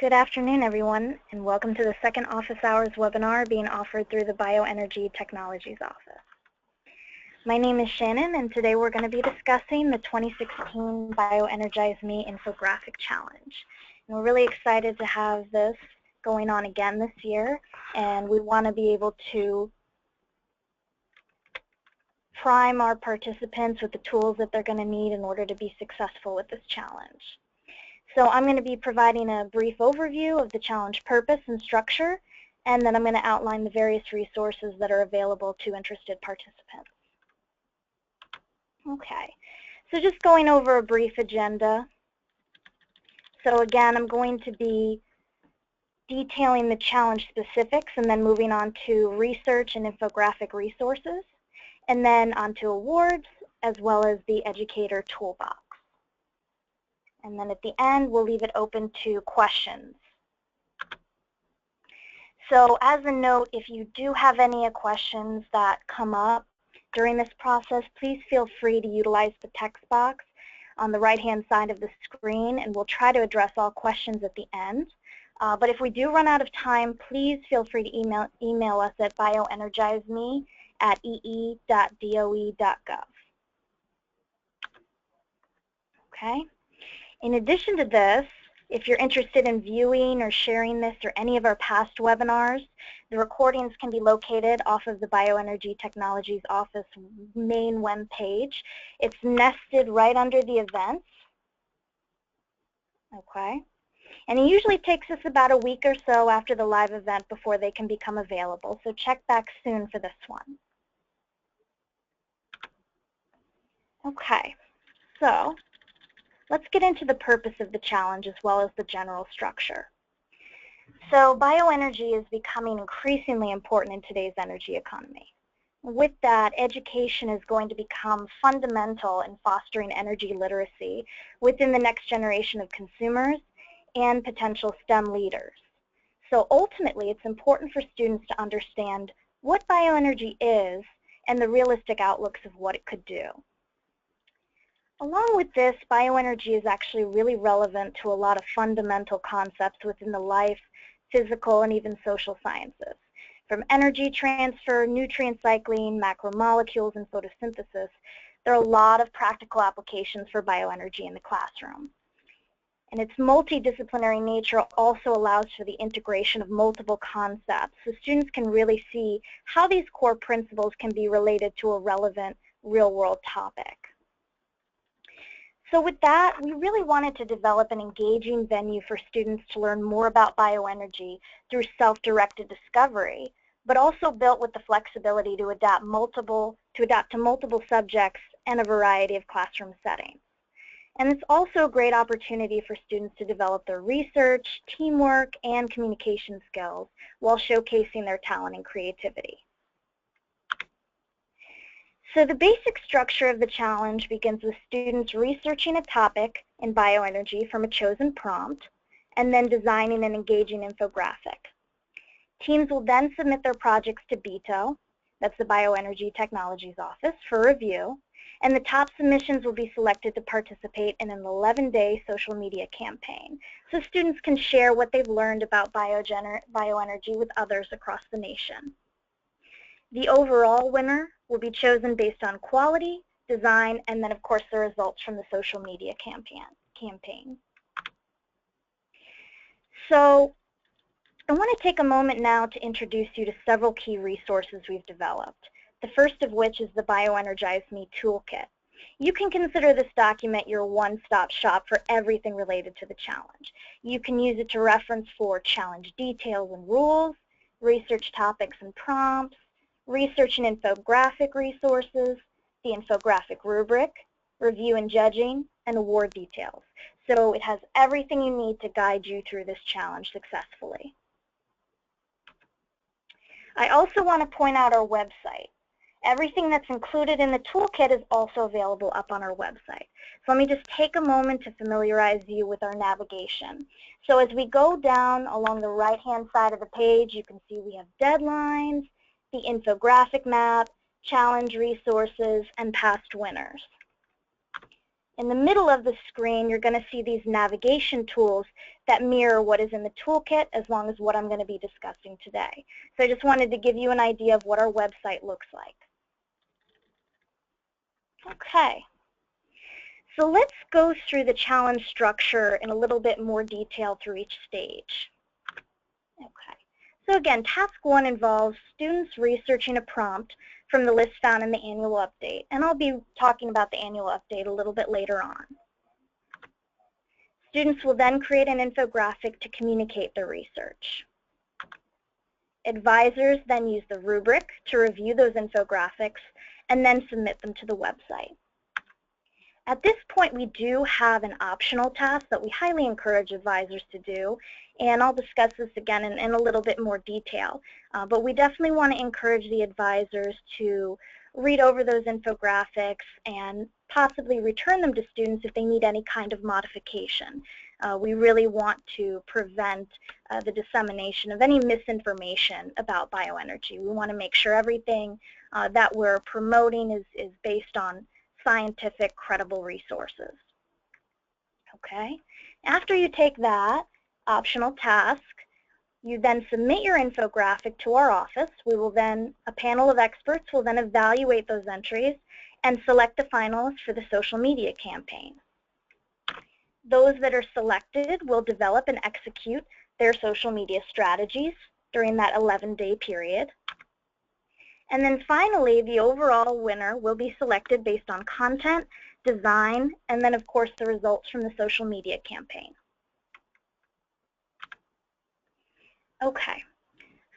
Good afternoon, everyone, and welcome to the second office hours webinar being offered through the Bioenergy Technologies office. My name is Shannon, and today we're going to be discussing the 2016 BioenergizeME Infographic Challenge. And we're really excited to have this going on again this year, and we want to be able to prime our participants with the tools that they're going to need in order to be successful with this challenge. So I'm going to be providing a brief overview of the challenge purpose and structure, and then I'm going to outline the various resources that are available to interested participants. Okay, so just going over a brief agenda. So again, I'm going to be detailing the challenge specifics and then moving on to research and infographic resources, and then on to awards as well as the educator toolbox. And then at the end, we'll leave it open to questions. So as a note, if you do have any questions that come up during this process, please feel free to utilize the text box on the right-hand side of the screen, and we'll try to address all questions at the end. But if we do run out of time, please feel free to email us at bioenergizeme@ee.doe.gov. Okay. In addition to this, if you're interested in viewing or sharing this or any of our past webinars, the recordings can be located off of the Bioenergy Technologies Office main web page. It's nested right under the events. Okay. And it usually takes us about a week or so after the live event before they can become available. So check back soon for this one. Okay. So let's get into the purpose of the challenge as well as the general structure. So bioenergy is becoming increasingly important in today's energy economy. With that, education is going to become fundamental in fostering energy literacy within the next generation of consumers and potential STEM leaders. So ultimately, it's important for students to understand what bioenergy is and the realistic outlooks of what it could do. Along with this, bioenergy is actually really relevant to a lot of fundamental concepts within the life, physical, and even social sciences. From energy transfer, nutrient cycling, macromolecules, and photosynthesis, there are a lot of practical applications for bioenergy in the classroom. And its multidisciplinary nature also allows for the integration of multiple concepts, so students can really see how these core principles can be related to a relevant real-world topic. So with that, we really wanted to develop an engaging venue for students to learn more about bioenergy through self-directed discovery, but also built with the flexibility to adapt to multiple subjects and a variety of classroom settings. And it's also a great opportunity for students to develop their research, teamwork, and communication skills while showcasing their talent and creativity. So the basic structure of the challenge begins with students researching a topic in bioenergy from a chosen prompt, and then designing an engaging infographic. Teams will then submit their projects to BETO, that's the Bioenergy Technologies Office, for review, and the top submissions will be selected to participate in an 11-day social media campaign, so students can share what they've learned about bioenergy with others across the nation. The overall winner will be chosen based on quality, design, and then of course the results from the social media campaign. So I want to take a moment now to introduce you to several key resources we've developed, the first of which is the BioenergizeME Toolkit. You can consider this document your one-stop shop for everything related to the challenge. You can use it to reference for challenge details and rules, research topics and prompts, research and infographic resources, the infographic rubric, review and judging, and award details. So it has everything you need to guide you through this challenge successfully. I also want to point out our website. Everything that's included in the toolkit is also available up on our website. So let me just take a moment to familiarize you with our navigation. So as we go down along the right-hand side of the page, you can see we have deadlines, the infographic map, challenge resources, and past winners. In the middle of the screen, you're going to see these navigation tools that mirror what is in the toolkit as long as what I'm going to be discussing today. So I just wanted to give you an idea of what our website looks like. Okay. So let's go through the challenge structure in a little bit more detail through each stage. Okay. So again, task 1 involves students researching a prompt from the list found in the annual update. And I'll be talking about the annual update a little bit later on. Students will then create an infographic to communicate their research. Advisors then use the rubric to review those infographics and then submit them to the website. At this point, we do have an optional task that we highly encourage advisors to do, and I'll discuss this again in a little bit more detail. But we definitely want to encourage the advisors to read over those infographics and possibly return them to students if they need any kind of modification. We really want to prevent the dissemination of any misinformation about bioenergy. We want to make sure everything that we're promoting is based on scientific, credible resources. Okay. After you take that optional task, you then submit your infographic to our office. A panel of experts will then evaluate those entries and select the finalists for the social media campaign. Those that are selected will develop and execute their social media strategies during that 11-day period. And then finally, the overall winner will be selected based on content, design, and then of course the results from the social media campaign. Okay,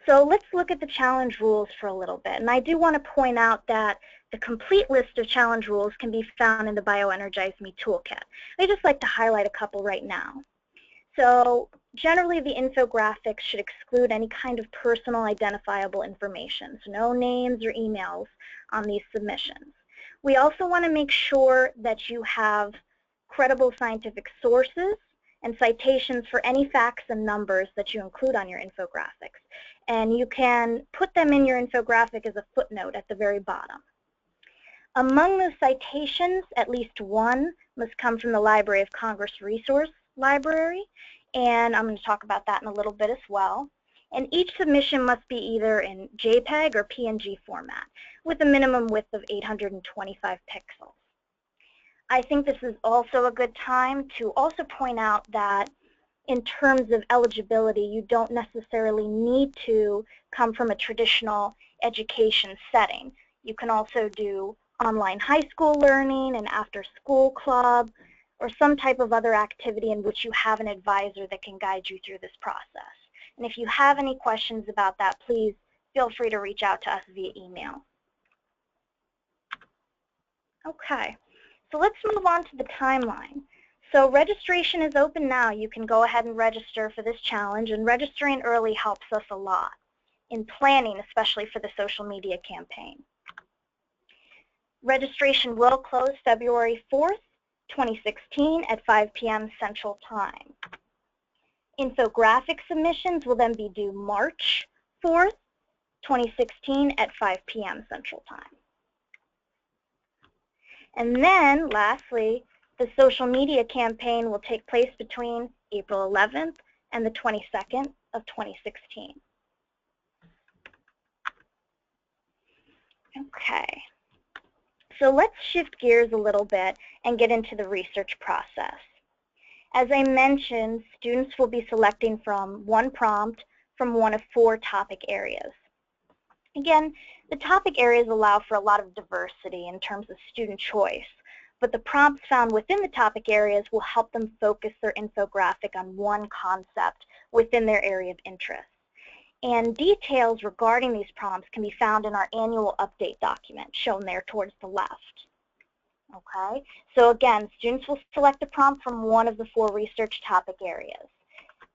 so let's look at the challenge rules for a little bit. And I do want to point out that the complete list of challenge rules can be found in the BioenergizeME toolkit. I'd just like to highlight a couple right now. So generally, the infographics should exclude any kind of personal identifiable information, so no names or emails on these submissions. We also want to make sure that you have credible scientific sources and citations for any facts and numbers that you include on your infographics. And you can put them in your infographic as a footnote at the very bottom. Among those citations, at least one must come from the Library of Congress Resource Library, and I'm going to talk about that in a little bit as well. And each submission must be either in JPEG or PNG format with a minimum width of 825 pixels. I think this is also a good time to also point out that in terms of eligibility, you don't necessarily need to come from a traditional education setting. You can also do online high school learning, an after-school club, or some type of other activity in which you have an advisor that can guide you through this process. And if you have any questions about that, please feel free to reach out to us via email. Okay, so let's move on to the timeline. So registration is open now. You can go ahead and register for this challenge, and registering early helps us a lot in planning, especially for the social media campaign. Registration will close February 4th, 2016 at 5 p.m. Central Time. Infographic submissions will then be due March 4th, 2016 at 5 p.m. Central Time. And then, lastly, the social media campaign will take place between April 11th and the 22nd of 2016. Okay. So let's shift gears a little bit and get into the research process. As I mentioned, students will be selecting from one prompt from one of 4 topic areas. Again, the topic areas allow for a lot of diversity in terms of student choice, but the prompts found within the topic areas will help them focus their infographic on one concept within their area of interest. And details regarding these prompts can be found in our annual update document, shown there towards the left. Okay, so again, students will select a prompt from one of the 4 research topic areas.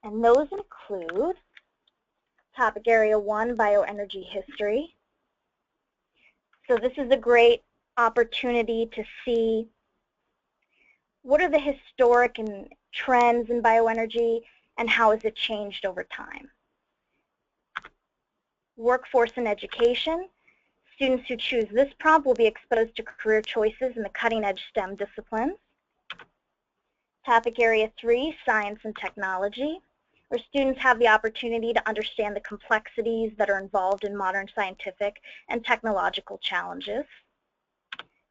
And those include topic area 1, bioenergy history. So this is a great opportunity to see what are the historic and trends in bioenergy and how has it changed over time. Workforce and education. Students who choose this prompt will be exposed to career choices in the cutting-edge STEM disciplines. Topic Area 3, Science and Technology, where students have the opportunity to understand the complexities that are involved in modern scientific and technological challenges.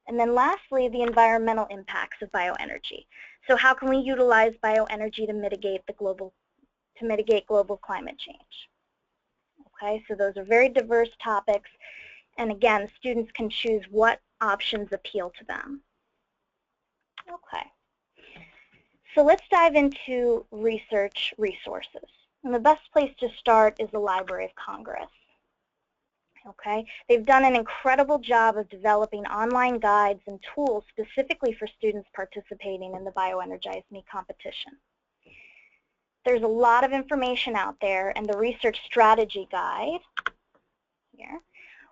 And then lastly, the environmental impacts of bioenergy. So how can we utilize bioenergy to mitigate global climate change? Okay, so those are very diverse topics, and again, students can choose what options appeal to them. Okay, so let's dive into research resources. And the best place to start is the Library of Congress. Okay, they've done an incredible job of developing online guides and tools specifically for students participating in the BioenergizeME competition. There's a lot of information out there, and the Research Strategy Guide here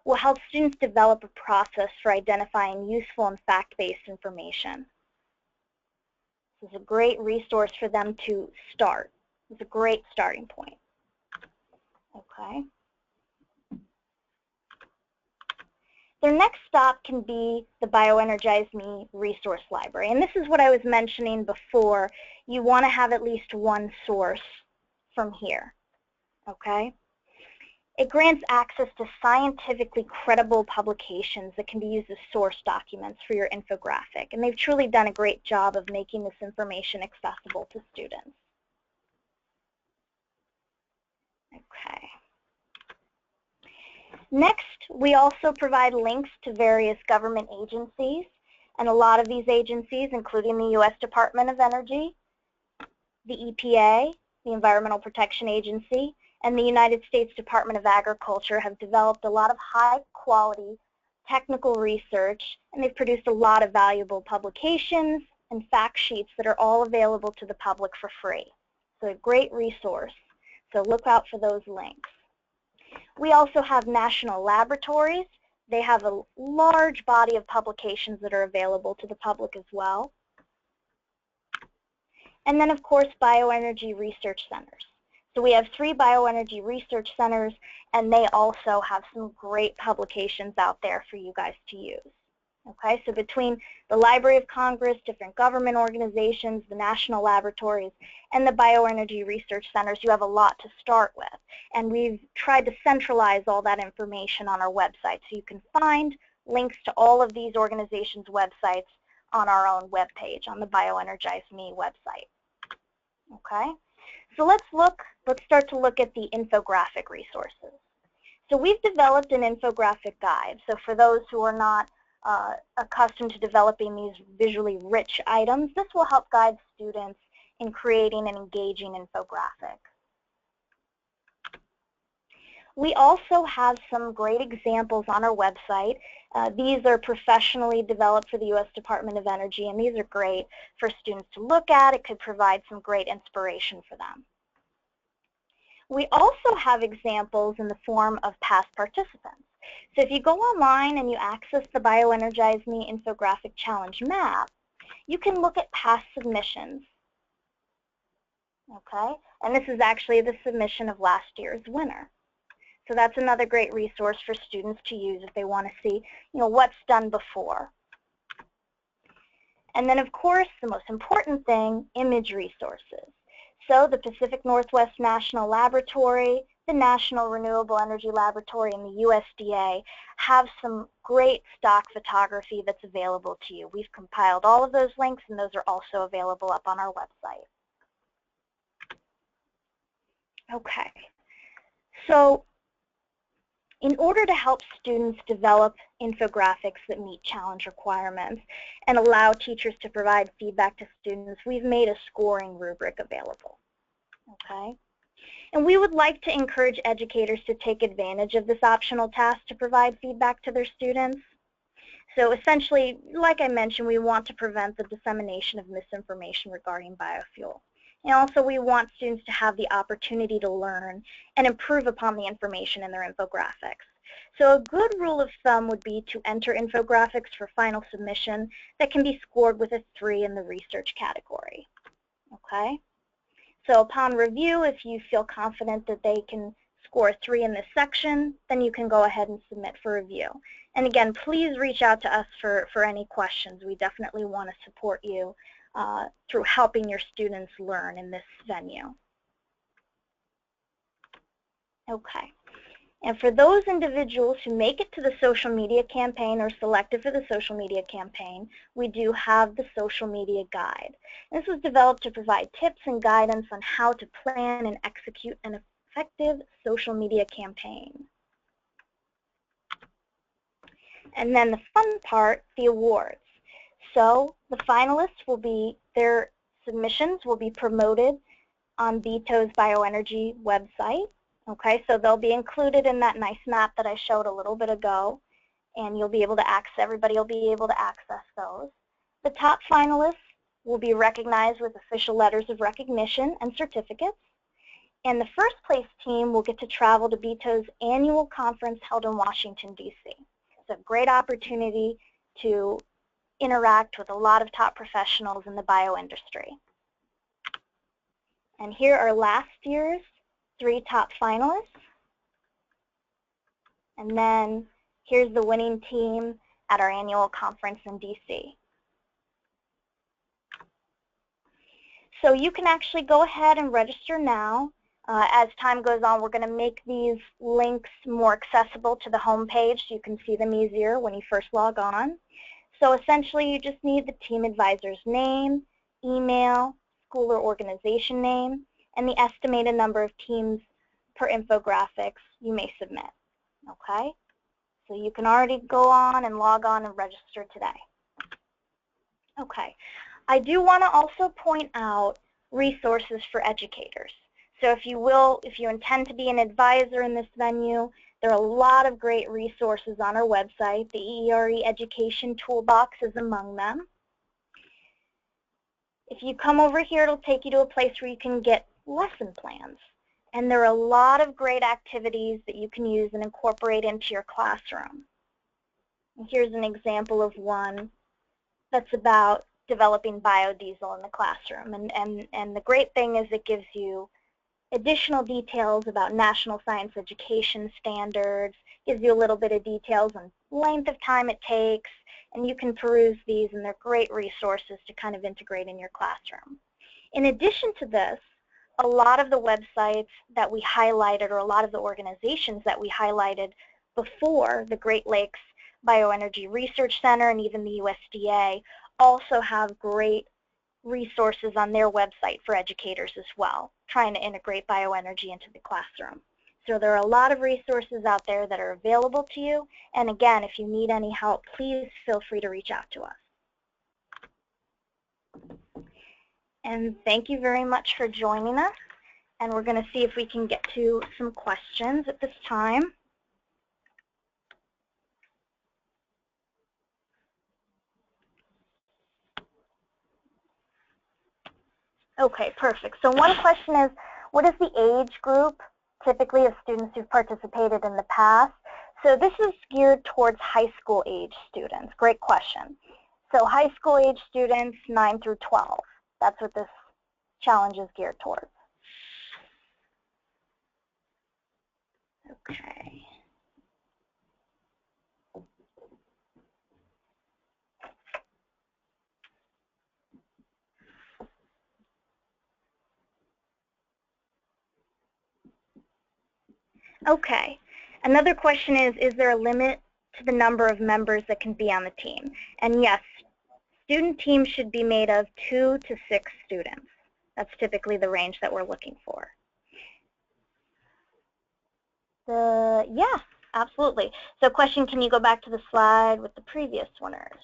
will help students develop a process for identifying useful and fact-based information. This is a great resource for them to start. It's a great starting point. Okay. Their next stop can be the BioenergizeME Resource Library. And this is what I was mentioning before. You want to have at least one source from here. Okay? It grants access to scientifically credible publications that can be used as source documents for your infographic. And they've truly done a great job of making this information accessible to students. Okay. Next, we also provide links to various government agencies, and a lot of these agencies, including the U.S. Department of Energy, the EPA, the Environmental Protection Agency, and the United States Department of Agriculture, have developed a lot of high-quality technical research, and they've produced a lot of valuable publications and fact sheets that are all available to the public for free. So a great resource. So look out for those links. We also have national laboratories. They have a large body of publications that are available to the public as well. And then, of course, bioenergy research centers. So we have 3 bioenergy research centers, and they also have some great publications out there for you guys to use. Okay, so between the Library of Congress, different government organizations, the national laboratories, and the bioenergy research centers, you have a lot to start with. And we've tried to centralize all that information on our website. So you can find links to all of these organizations' websites on our own webpage, on the BioenergizeME website. Okay, so let's start to look at the infographic resources. So we've developed an infographic guide. So for those who are not accustomed to developing these visually rich items, this will help guide students in creating an engaging infographic. We also have some great examples on our website. These are professionally developed for the U.S. Department of Energy, and these are great for students to look at. It could provide some great inspiration for them. We also have examples in the form of past participants. So if you go online and you access the BioenergizeME Infographic Challenge map, you can look at past submissions. Okay, and this is actually the submission of last year's winner. So that's another great resource for students to use if they want to see, what's done before. And then, of course, the most important thing, image resources. So the Pacific Northwest National Laboratory, the National Renewable Energy Laboratory, and the USDA have some great stock photography that's available to you. We've compiled all of those links, and those are also available up on our website. Okay, so in order to help students develop infographics that meet challenge requirements and allow teachers to provide feedback to students, we've made a scoring rubric available. Okay? And we would like to encourage educators to take advantage of this optional task to provide feedback to their students. So essentially, like I mentioned, we want to prevent the dissemination of misinformation regarding biofuel. And also, we want students to have the opportunity to learn and improve upon the information in their infographics. So a good rule of thumb would be to enter infographics for final submission that can be scored with a 3 in the research category. Okay? So upon review, if you feel confident that they can score a 3 in this section, then you can go ahead and submit for review. And again, please reach out to us for any questions. We definitely want to support you through helping your students learn in this venue. Okay. And for those individuals who make it to the social media campaign or selected for the social media campaign, we do have the social media guide. This was developed to provide tips and guidance on how to plan and execute an effective social media campaign. And then the fun part, the awards. So the finalists will be, their submissions will be promoted on BTO's Bioenergy website. Okay, so they'll be included in that nice map that I showed a little bit ago, and you'll be able to access, everybody will be able to access those. The top finalists will be recognized with official letters of recognition and certificates, and the first place team will get to travel to BTO's annual conference held in Washington, D.C. It's a great opportunity to interact with a lot of top professionals in the bioindustry. And here are last year's 3 top finalists. And then here's the winning team at our annual conference in DC. So you can actually go ahead and register now. As time goes on, we're going to make these links more accessible to the home page so you can see them easier when you first log on. So essentially, you just need the team advisor's name, email, school or organization name, and the estimated number of teams per infographics you may submit. Okay? So you can already go on and log on and register today. Okay. I do want to also point out resources for educators. So if you intend to be an advisor in this venue, there are a lot of great resources on our website. The EERE Education Toolbox is among them. If you come over here, it'll take you to a place where you can get lesson plans. And there are a lot of great activities that you can use and incorporate into your classroom. And here's an example of one that's about developing biodiesel in the classroom. And the great thing is it gives you additional details about national science education standards, gives you a little bit of details on length of time it takes, and you can peruse these, and they're great resources to kind of integrate in your classroom. In addition to this, a lot of the websites that we highlighted, or a lot of the organizations that we highlighted before, the Great Lakes Bioenergy Research Center and even the USDA, also have great resources on their website for educators as well, trying to integrate bioenergy into the classroom. So there are a lot of resources out there that are available to you. And again, if you need any help, please feel free to reach out to us. And thank you very much for joining us. And we're going to see if we can get to some questions at this time. Okay, perfect. So one question is, what is the age group typically of students who've participated in the past? So this is geared towards high school age students. Great question. So high school age students 9 through 12. That's what this challenge is geared towards. Okay. Okay. Another question is there a limit to the number of members that can be on the team? And yes, student teams should be made of 2 to 6 students. That's typically the range that we're looking for. Yeah, absolutely. So question, can you go back to the slide with the previous winners?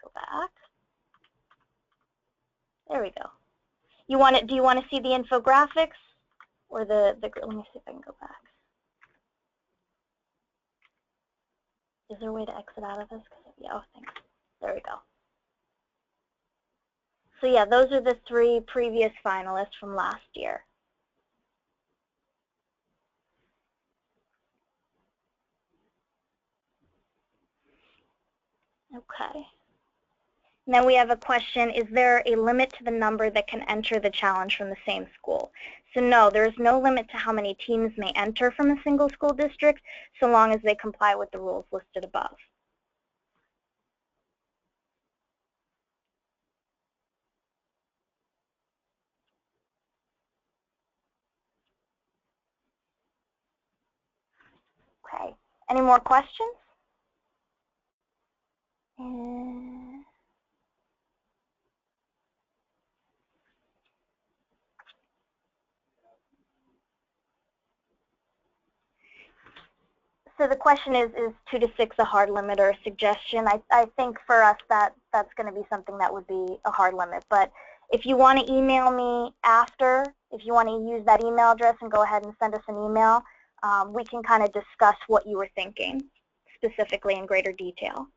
Go back. There we go. Do you want to see the infographics or let me see if I can go back. Is there a way to exit out of this? Yeah, oh, thanks. There we go. So yeah, those are the 3 previous finalists from last year. Okay. And then we have a question, is there a limit to the number that can enter the challenge from the same school? So no, there is no limit to how many teams may enter from a single school district, so long as they comply with the rules listed above. Any more questions? So the question is 2 to 6 a hard limit or a suggestion? I think for us that's going to be something that would be a hard limit. But if you want to email me after, if you want to use that email address and go ahead and send us an email, we can kind of discuss what you were thinking specifically in greater detail.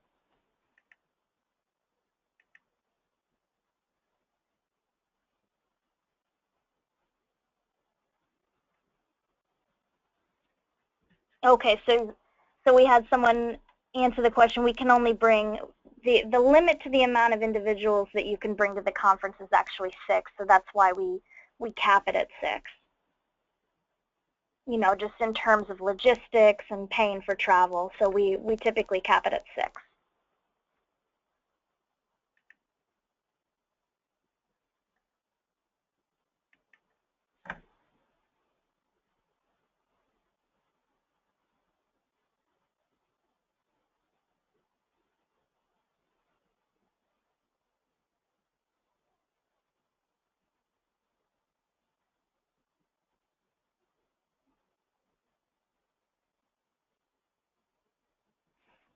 Okay, so we had someone answer the question. We can only bring the limit to the amount of individuals that you can bring to the conference is actually 6. So that's why we cap it at 6. You know, just in terms of logistics and paying for travel. So we typically cap it at 6.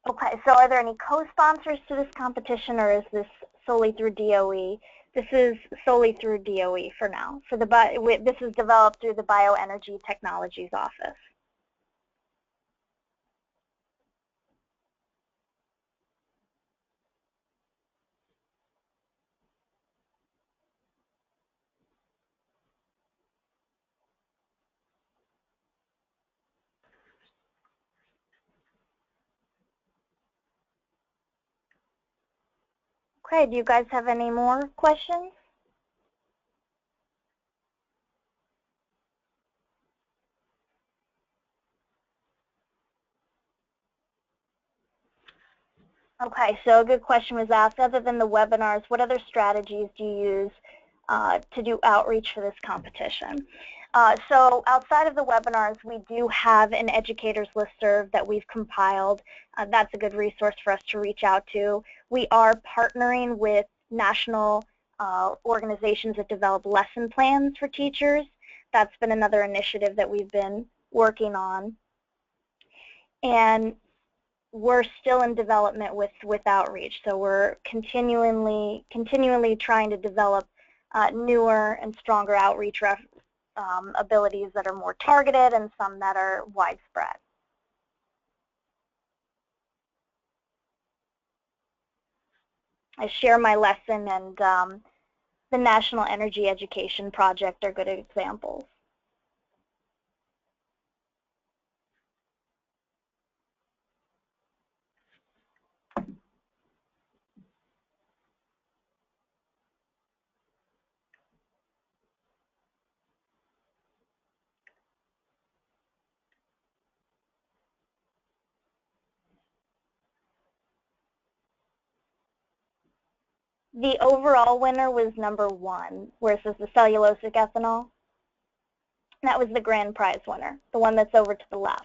Okay, so are there any co-sponsors to this competition, or is this solely through DOE? This is solely through DOE for now. For this is developed through the Bioenergy Technologies Office. Okay, do you guys have any more questions? Okay, so a good question was asked. Other than the webinars, what other strategies do you use to do outreach for this competition? So outside of the webinars, we do have an educators listserv that we've compiled. That's a good resource for us to reach out to. We are partnering with national organizations that develop lesson plans for teachers. That's been another initiative that we've been working on. And we're still in development with outreach, so we're continually trying to develop newer and stronger outreach abilities that are more targeted and some that are widespread. I share my lesson and the National Energy Education Project are good examples. The overall winner was #1, where it says the cellulosic ethanol. That was the grand prize winner, the one that's over to the left.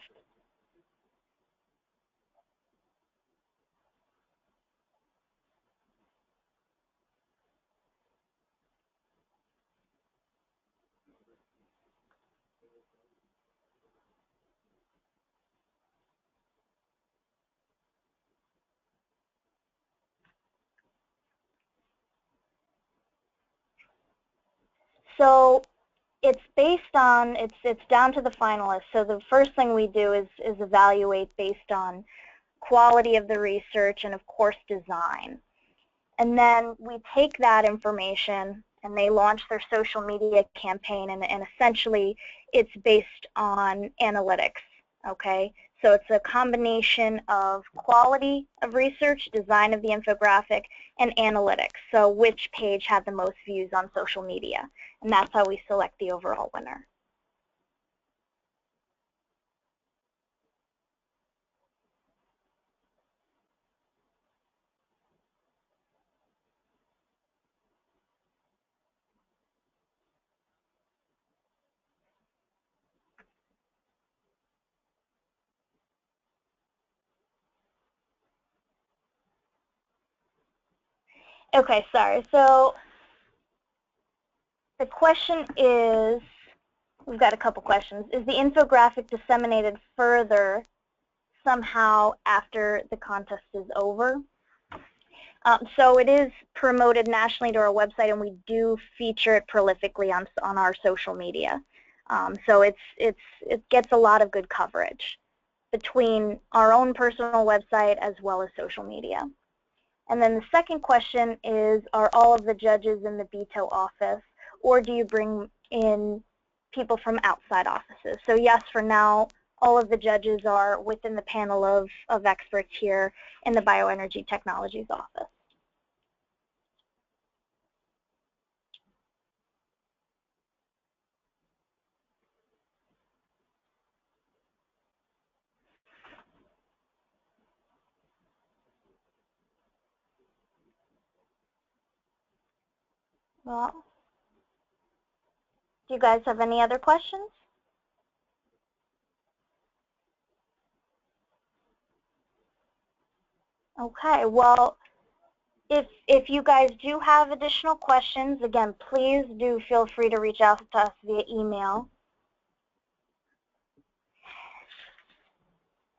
So it's based on, it's down to the finalists. So the first thing we do is evaluate based on quality of the research and, of course, design. And then we take that information and they launch their social media campaign, and essentially it's based on analytics, okay? So it's a combination of quality of research, design of the infographic, and analytics. So which page had the most views on social media. And that's how we select the overall winner. Okay, sorry. So the question is, we've got a couple questions. Is the infographic disseminated further somehow after the contest is over? So it is promoted nationally to our website, and we do feature it prolifically on our social media. So it gets a lot of good coverage between our own personal website as well as social media. And then the second question is, are all of the judges in the BTO office, or do you bring in people from outside offices? So yes, for now, all of the judges are within the panel of experts here in the Bioenergy Technologies office. Well, do you guys have any other questions? Okay, well, if you guys do have additional questions, again, please do feel free to reach out to us via email.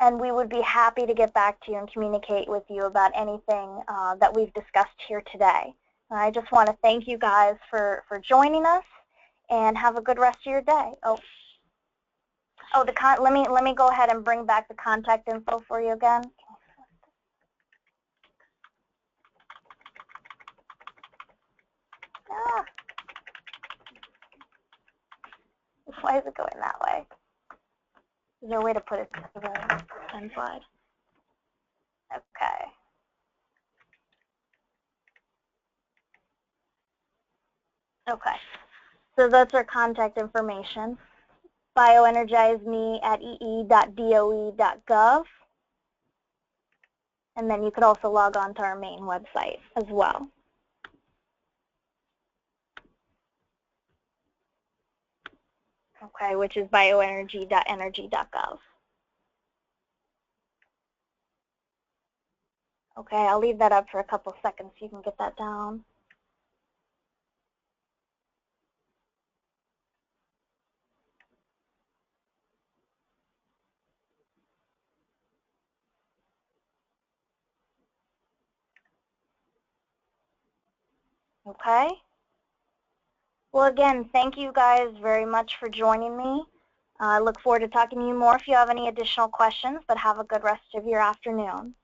And we would be happy to get back to you and communicate with you about anything that we've discussed here today. I just want to thank you guys for joining us, and have a good rest of your day. Let me go ahead and bring back the contact info for you again. Ah, why is it going that way? Is there a way to put it to the send slide? Okay. Okay. So that's our contact information. BioenergizeME at ee.doe.gov. And then you could also log on to our main website as well. Okay, which is bioenergy.energy.gov. Okay, I'll leave that up for a couple seconds so you can get that down. Okay. Well, again, thank you guys very much for joining me. I look forward to talking to you more if you have any additional questions, but have a good rest of your afternoon.